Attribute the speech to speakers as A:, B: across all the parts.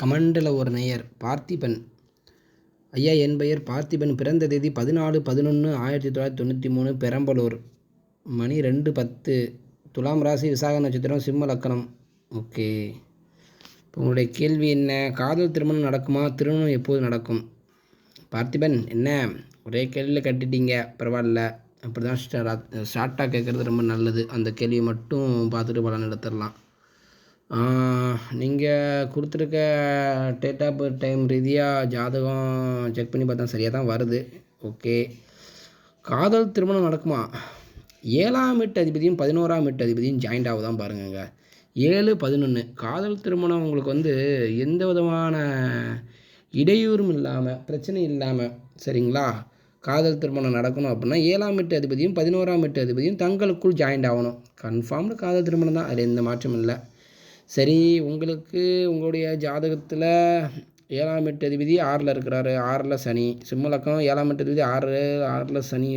A: கமெண்டில் ஒரு நேயர் பார்த்திபன். ஐயா, என் பெயர் பார்த்திபன். பிறந்த தேதி 14/11/1993, பெரம்பலூர். மணி 2:10. துலாம் ராசி, விசாக நட்சத்திரம், சிம்ம லக்கணம். ஓகே, இப்போ உங்களுடைய கேள்வி என்ன? காதல் திருமணம் நடக்குமா? திருமணம் எப்போது நடக்கும்? பார்த்திபன், என்ன ஒரே கேள்வியில் கட்டிட்டீங்க, பரவாயில்ல. அப்படி தான் ஷார்ட்டாக கேட்குறது ரொம்ப நல்லது. அந்த கேள்வியை மட்டும் பார்த்துட்டு பலன் எடுத்துடலாம். நீங்கள் கொடுத்துருக்க டேட் ஆஃப் பர்த் டைம் ரீதியாக ஜாதகம் செக் பண்ணி பார்த்தா சரியாக தான் வருது. ஓகே, காதல் திருமணம் நடக்குமா? 7ஆம் வீட்டு அதிபதியும் 11ஆம் வீட்டு அதிபதியும் ஜாயிண்ட் ஆகுதான் பாருங்க. 7-11 காதல் திருமணம் உங்களுக்கு எந்த விதமான இடையூறும் இல்லாமல், பிரச்சனை இல்லாமல், சரிங்களா? காதல் திருமணம் நடக்கணும் அப்படின்னா 7ஆம் வீட்டு அதிபதியும் 11ஆம் வீட்டு அதிபதியும் தங்களுக்குள் ஜாயிண்ட் ஆகணும். கன்ஃபார்ம்டு காதல் திருமணம் தான், அதில் எந்த மாற்றம் இல்லை. சரி, உங்களுக்கு உங்களுடைய ஜாதகத்தில் 7ஆம் வீட்டு அதிபதி 6ல் இருக்கிறாரு, 6ல் சனி. சிம்ம லக்கணம், 7ஆம் வீட்டு அதிபதி 6ல் சனி.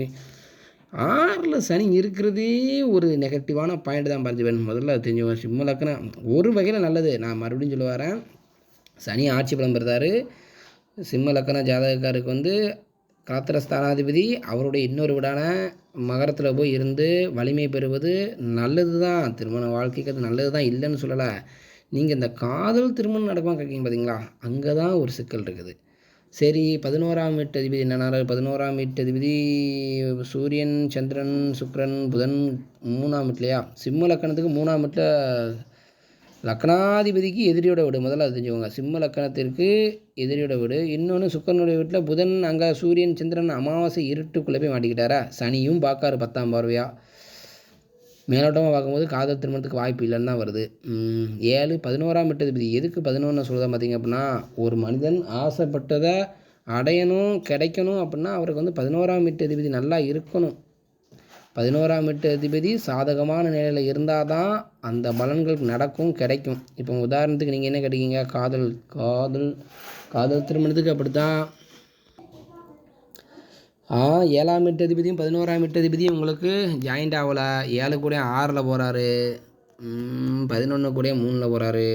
A: 6ல் சனி இருக்கிறதே ஒரு நெகட்டிவான பாயிண்ட் தான் பார்த்துவேன். முதல்ல தெரிஞ்சுவேன். சிம்ம லக்கணம் ஒரு வகையில் நல்லது, நான் மறுபடியும் சொல்ல வரேன். சனி ஆட்சி பலம் பெறுறாரு. சிம்ம லக்கண ஜாதகக்காருக்கு காத்திரஸ்தானாதிபதி அவருடைய இன்னொரு வீடான மகரத்தில் போய் இருந்து வலிமை பெறுவது நல்லது தான். திருமண வாழ்க்கைக்கு அது நல்லது தான், இல்லைன்னு சொல்லலை. நீங்கள் இந்த காதல் திருமணம் நடக்குமா கேட்குறீங்க பார்த்தீங்களா, அங்கே தான் ஒரு சிக்கல் இருக்குது. சரி, 11ஆம் வீட்டு அதிபதி என்னன்னா, 11ஆம் வீட்டு அதிபதி சூரியன், சந்திரன், சுக்கிரன், புதன் 3ஆம் வீட்லையா? சிம்ம லக்கணத்துக்கு 3ஆம் வீட்டில் லக்கணாதிபதிக்கு எதிரியோட வீடு, முதல்ல அது தெரிஞ்சுக்கோங்க. சிம்ம லக்கணத்திற்கு எதிரியோட வீடு. இன்னொன்று சுக்கரனுடைய வீட்டில் புதன், அங்கே சூரியன், சந்திரன் அமாவாசை இருட்டுக்குள்ளே போய் மாட்டிக்கிட்டாரா? சனியும் பார்க்காரு 10ஆம் பார்வையாக. மேலோட்டமாக பார்க்கும்போது காதல் திருமணத்துக்கு வாய்ப்பு இல்லைன்னு தான் வருது. 7-11ஆம் வீட்டு அதிபதி எதுக்கு 11 சொல்லுதான் பார்த்தீங்க அப்படின்னா, ஒரு மனிதன் ஆசைப்பட்டதை அடையணும், கிடைக்கணும் அப்படின்னா அவருக்கு 11ஆம் வீட்டு அதிபதி நல்லா இருக்கணும். 11ஆம் வீட்டு அதிபதி சாதகமான நிலையில் இருந்தால் தான் அந்த பலன்கள் நடக்கும், கிடைக்கும். இப்போ உதாரணத்துக்கு நீங்கள் என்ன கேட்டீங்க? காதல் காதல் காதல் திருமணத்துக்கு அப்படி தான். 7ஆம் வீட்டு அதிபதியும் 11ஆம் வீட்டு அதிபதியும் உங்களுக்கு ஜாயிண்ட் ஆகலை. 7 கூட 6ல் போகிறாரு, 11 கூட 3ல் போகிறாரு.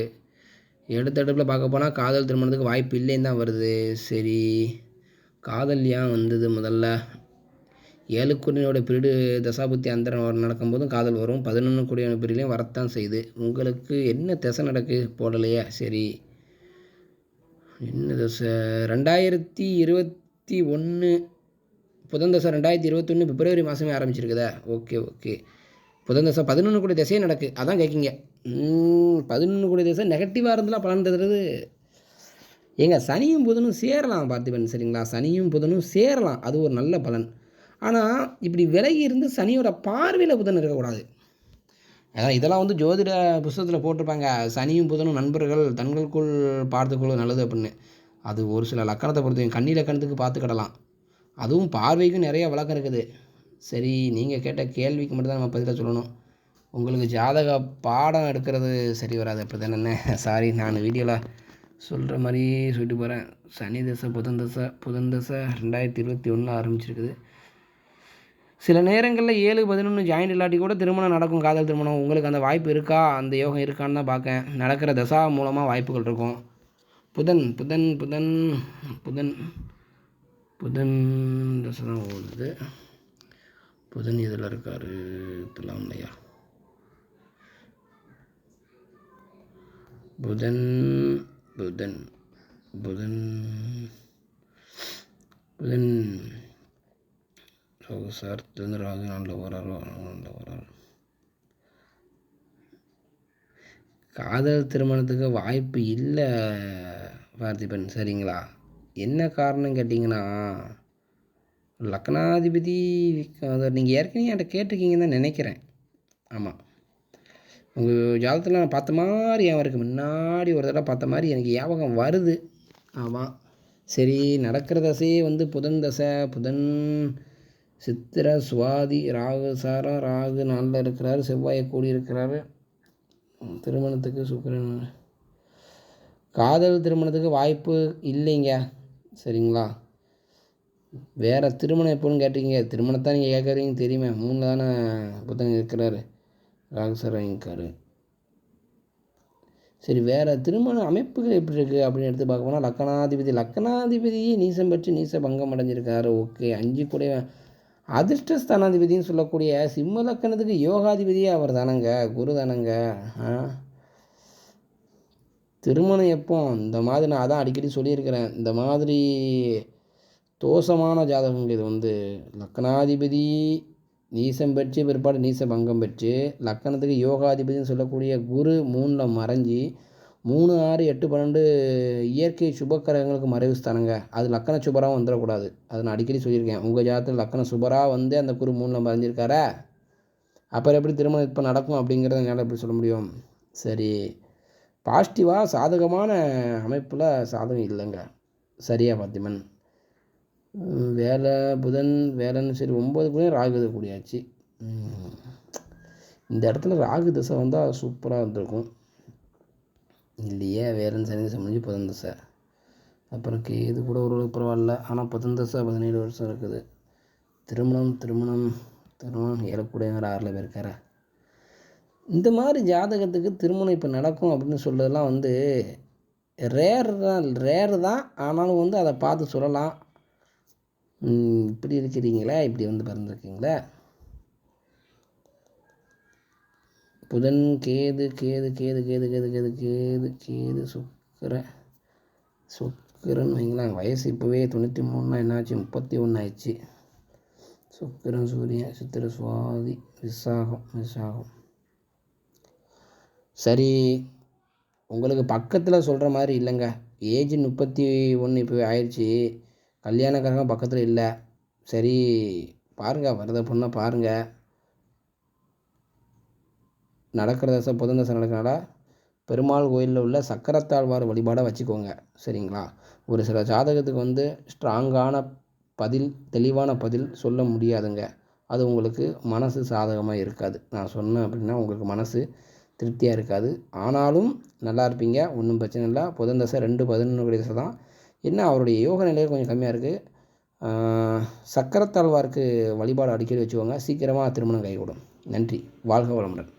A: எடுத்தடுப்பில் பார்க்க போனால் காதல் திருமணத்துக்கு வாய்ப்பு இல்லைன்னு தான் வருது. சரி, காதல் ஏன் வந்தது? முதல்ல 7 கோடியோட பீரியடு தசாபுத்தி அந்தரம் நடக்கும்போதும் காதல் வரும். 11 கோடியோட பீரியட்லையும் வரத்தான் செய்யுது. உங்களுக்கு என்ன திசை நடக்கு போடலையா? சரி, என்ன தசை? 2021 புதன் தசை. 2021 பிப்ரவரி மாதமே ஆரம்பிச்சிருக்குதா? ஓகே, புதன் தசை 11 கோடி திசையே நடக்கு. அதான் கேட்குங்க. 11 கோடி திசை நெகட்டிவாக இருந்தாலும் பலன் தருது. சனியும் புதனும் சேரலாம் பார்த்திபன், சரிங்களா? சனியும் புதனும் சேரலாம், அது ஒரு நல்ல பலன். ஆனால் இப்படி விலகி இருந்து சனியோட பார்வையில் புதன் இருக்கக்கூடாது. அதான் இதெல்லாம் ஜோதிட புஸ்தகத்தில் போட்டிருப்பாங்க. சனியும் புதனும் நண்பர்கள், தங்களுக்குள் பார்த்துக்கொள்ள நல்லது அப்படின்னு. அது ஒரு சில லக்கணத்தை பொறுத்து, கன்னி லக்கணத்துக்கு பார்த்துக்கிடலாம். அதுவும் பார்வைக்கும் நிறைய விளக்கம் இருக்குது. சரி, நீங்கள் கேட்ட கேள்விக்கு மட்டும் தான் நம்ம பதிலாக சொல்லணும். உங்களுக்கு ஜாதக பாடம் எடுக்கிறது சரி வராது, அப்படி தானே? சாரி, நான் வீடியோவில் சொல்கிற மாதிரி சொல்லிட்டு போகிறேன். சனி தசை புதன் தசை 2021 ஆரம்பிச்சிருக்குது. சில நேரங்களில் 7-11 ஜாயிண்ட் இல்லாட்டி கூட திருமணம் நடக்கும், காதல் திருமணம். உங்களுக்கு அந்த வாய்ப்பு இருக்கா, அந்த யோகம் இருக்கான்னு தான் பார்க்கேன். நடக்கிற தசா மூலமாக வாய்ப்புகள் இருக்கும். புதன் புதன் புதன் புதன் புதன் தசை தான் ஓடுது. புதன் இதில் இருக்கார், துலாம்லையா? புதன் புதன் புதன் புதன் சார் ராகு 4ல் வராரு. காதல் திருமணத்துக்கு வாய்ப்பு இல்லை பார்த்திபன், சரிங்களா? என்ன காரணம் கேட்டிங்கன்னா, லக்னாதிபதி நீங்கள் ஏற்கனவே என்கிட்ட கேட்டிருக்கீங்கன்னு தான் நினைக்கிறேன். ஆமாம், உங்கள் ஜாதகத்தில் நான் பார்த்த மாதிரி எனக்கு முன்னாடி ஒரு தடவை பார்த்த மாதிரி எனக்கு ஞாபகம் வருது. ஆமாம், சரி. நடக்கிற தசையே புதன் தசை. புதன் சித்திரை சுவாதி ராகு சாரம். ராகு 4ல் இருக்கிறாரு, செவ்வாயை கூடி இருக்கிறாரு. திருமணத்துக்கு சுக்கிரன். காதல் திருமணத்துக்கு வாய்ப்பு இல்லைங்க, சரிங்களா? வேறு திருமணம் எப்போன்னு கேட்டிருக்கீங்க. திருமணத்தான் நீங்கள் கேட்குறீங்க, தெரியுமே. 3ல் தானே புதன் இருக்கிறாரு, ராகு சாரம் இருக்காரு. சரி, வேறு திருமண அமைப்புகள் எப்படி இருக்குது அப்படின்னு எடுத்து பார்க்க போனால் லக்கணாதிபதியே நீசம் பெற்று நீச பங்கம் அடைஞ்சிருக்காரு. ஓகே. 5 கூடைய அதிர்ஷ்டஸ்தானாதிபதினு சொல்லக்கூடிய சிம்ம லக்கணத்துக்கு யோகாதிபதியே அவர் தானங்க, குரு தானங்க. திருமணம் எப்போ இந்த மாதிரி நான் அதான் அடிக்கடி சொல்லியிருக்கிறேன். இந்த மாதிரி தோஷமான ஜாதகங்கள் இது லக்கணாதிபதி நீசம் பெற்று பிற்பாடு நீச பங்கம் பெற்று லக்கணத்துக்கு யோகாதிபதினு சொல்லக்கூடிய குரு 3ல் மறைஞ்சி 3, 6, 8, 12 இயற்கை சுபக்கிரகங்களுக்கு மறைவு ஸ்தானங்க. அது லக்கண சுபராகவும் வந்துடக்கூடாது. அதை நான் அடிக்கடி சொல்லியிருக்கேன். உங்கள் ஜாதகத்தில் லக்கண சுபராக வந்து அந்த குரு 3ல் மறைஞ்சிருக்காரா, அப்புறம் எப்படி திருமணம் இப்போ நடக்கும் அப்படிங்கிறத என்னால் எப்படி சொல்ல முடியும்? சரி, பாசிட்டிவாக சாதகமான அமைப்பில் சாதகம் இல்லைங்க. சரியா பார்த்திமன்? வேலை புதன் வேலைன்னு சரி 9 கூட ராகு கூடியாச்சு. இந்த இடத்துல ராகு திசை வந்தால் சூப்பராக இருந்திருக்கும் இல்லையே. வேலைன்னு சனி திசை முடிஞ்சு புதன் திசை, அப்புறம் கேது கூட ஓரளவுக்கு பரவாயில்ல. ஆனால் புதன் திசை 17 வருஷம் இருக்குது. திருமணம் 7 6ல் போயிருக்கார. இந்த மாதிரி ஜாதகத்துக்கு திருமணம் இப்போ நடக்கும் அப்படின்னு சொல்கிறதெல்லாம் ரேரு தான். ஆனாலும் அதை பார்த்து சொல்லலாம். இப்படி இருக்கிறீங்களா, இப்படி பிறந்திருக்கீங்களா. புதன் கேது கேது கேது கேது கேது கேது கேது கேது சுக்கிரன் வைங்களேன். வயசு இப்போவே 93னா என்னாச்சு, 31 ஆயிடுச்சு. சுக்கிரன் சூரியன் சித்திரை சுவாதி விசாகம். சரி, உங்களுக்கு பக்கத்தில் சொல்கிற மாதிரி இல்லைங்க. ஏஜ் 31 இப்போவே ஆயிடுச்சு. கல்யாணக்காரங்க பக்கத்தில் இல்லை. சரி பாருங்கள், வரத பொண்ணை பாருங்கள். நடக்கிற தசை புதன் தசை நடக்கிறனால பெருமாள் கோயிலில் உள்ள சக்கரத்தாழ்வார் வழிபாடை வச்சுக்கோங்க. சரிங்களா? ஒரு சில ஜாதகத்துக்கு ஸ்ட்ராங்கான பதில், தெளிவான பதில் சொல்ல முடியாதுங்க. அது உங்களுக்கு மனசு சாதகமாக இருக்காது. நான் சொன்னேன் அப்படின்னா உங்களுக்கு மனசு திருப்தியாக இருக்காது. ஆனாலும் நல்லா இருப்பீங்க, ஒன்றும் பிரச்சனை இல்லை. புதன் தசை 2-11 தசை தான். என்ன அவருடைய யோக நிலையை கொஞ்சம் கம்மியாக இருக்குது. சக்கரத்தாழ்வாருக்கு வழிபாடு அடிக்கடி வச்சுக்கோங்க. சீக்கிரமாக திருமணம் கைகூடும். நன்றி. வாழ்க வளமுடன்.